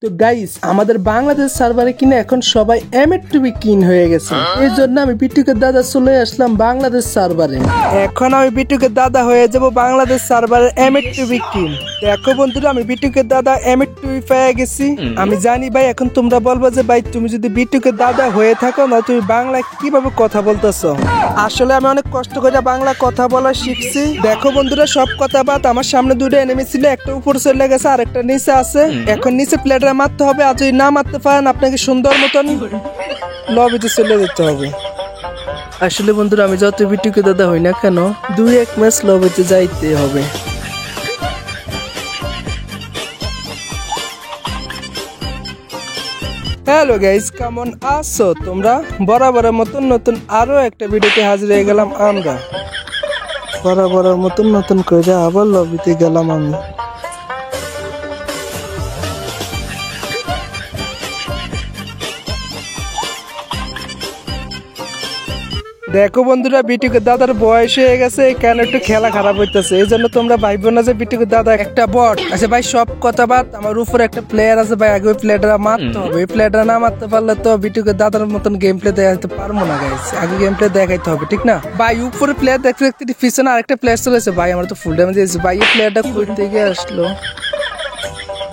তো গাইস আমাদের বাংলাদেশ সার্ভারে কিনা এখন সবাই এমএ2বি কিন হয়ে গেছে। এই জন্য আমি বিটুকের দাদা চলে আসলাম বাংলাদেশ সার্ভারে। এখন আমি বিটুকের দাদা হয়ে যাব বাংলাদেশ সার্ভারের এমএ2বি কিন। দেখো বন্ধুরা, আমি বিটুকের দাদা এমএ2বি পেয়ে গেছি। আমি জানি ভাই এখন তোমরা বলবো যে ভাই তুমি যদি বিটুকের দাদা হয়ে থাকো না তুমি বাংলা কিভাবে কথা বলতেছো। আসলে আমি অনেক কষ্ট করে বাংলা কথা বলা শিখছি। দেখো বন্ধুরা, সব কথা বাদ আমার সামনে দুটো এনিমি ছিল, একটা উপরে চলে গেছে আর একটা নিচে আছে। এখন নিচে প্লেয়ার মারতে হবে, আর যদি না মারতে পারেন আপনাকে সুন্দর মতন লবিতে চলে যেতে হবে। আসলে বন্ধুরা, আমি যত বিটুকে দাদা হই না কেন 2-1 ম্যাচ লবিতে যাইতে হবে। হ্যালো গাইস, কেমন আছো তোমরা? বরাবরের মতন নতুন আরো একটা ভিডিওতে হাজির হয়ে গেলাম আমরা। বরাবরের মতন নতুন করে আবার লবিতে গেলাম আমি। দেখো বন্ধুরা, বিটুকের দাদার বয়স হয়ে গেছে, কেন একটু খেলা খারাপ হইতেছে। এই জন্য তোমরা ভাইবো না যে বিটুকের দাদা একটা বট আছে। ভাই সব কথা বাদ, আমার উপরে একটা প্লেয়ার আছে ভাই, আগে ওই প্লেয়ারটা মারতে হবে। ওই প্লেয়ারটা না মারতে পারলে তো বিটুকের দাদার মতন গেম প্লে দেখাতে পারবো না গাইস। আগে গেম প্লে দেখাইতে হবে, ঠিক না ভাই? উপরে প্লেয়ার দেখতে দেখতে পিছনে আরেকটা প্লেয়ার চলেছে ভাই, আমার তো ফুল ড্যামেজ দিয়েছে ভাই। এই প্লেয়ারটা কই থেকে আসলো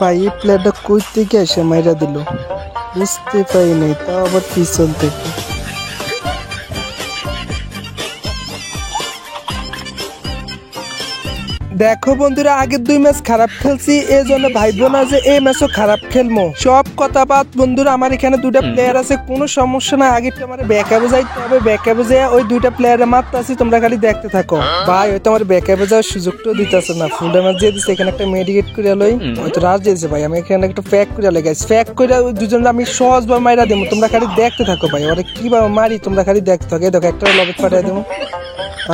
ভাই? এই প্লেয়ারটা কই থেকে এসে মাইরা দিল বুঝতে পারি নাই, তাও আবার পিছন থেকে। দেখো বন্ধুরা, আগের 2 ম্যাচ খারাপ খেলছি, এই জন্য ভাইবো না যে এই ম্যাচও খারাপ খেলবো। সব কথা বাদ বন্ধুরা, আমার এখানে 2টা প্লেয়ার আছে, কোনো সমস্যা না। আগে আমার ব্যাকআপে যাইতে হবে, ব্যাকআপে যেয়ে ওই 2টা প্লেয়ারে মারতেছি, তোমরা খালি দেখতে থাকো ভাই। ওই তো আমার ব্যাকআপে যাওয়ার সুযোগটাও দিতেছে না, ফুল ড্যামেজ দিয়ে দিচ্ছে। এখানে একটা মেডিকেট করে লই, হয়তো রাজ দিয়েছে ভাই। আমি এখানে একটা প্যাক করে লই গাইস, প্যাক করে দুজন আমি সহজভাবে মাইরা দেবো। তোমরা খালি দেখতে থাকো ভাই, ওরা কিভাবে মারি তোমরা খালি দেখতে থাকো। দেখো একটা লবি পাঠিয়ে দেবো।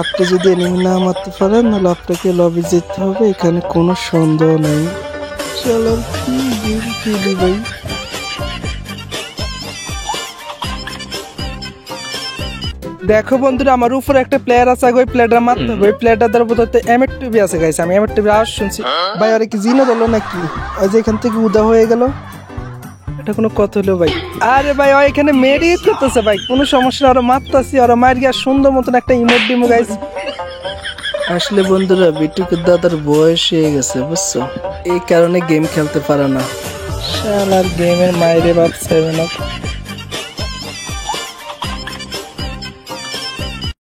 আপনি যদি এনিমি না মারতে পারেন তাহলে আপনাকে লবি যেতে হবে, এখানে কোনো সন্দেহ নেই। চলো কি গেম খেলি ভাই। দেখো বন্ধুরা, আমার উপরে একটা প্লেয়ার আছে, ওই প্লেয়ারটা মারতে হবে। ওই প্লেয়ারটা দ্বারা বোধহয় এমএ2বি আছে গাইস। আমি এমএ2বি আওয়াজ শুনছি ভাই। ওরা কি জিনে বললো নাকি? ওই যে এখান থেকে উদা হয়ে গেল, এটা কোনো কথা হলো ভাই? আরে ভাই ও এখানে মেডিকেট করতেছে ভাই, কোনো সমস্যা না। ওরা মারতাছি, ওরা মার গিয়া সুন্দর মতন একটা ইমোট দিমু গাইস। আসলে বন্ধুরা, বিটুকের দাদার বয়স হয়ে গেছে বুঝছো, এই কারণে গেম খেলতে পারে না। শালার গেমের মাইরে বাপ 7 up।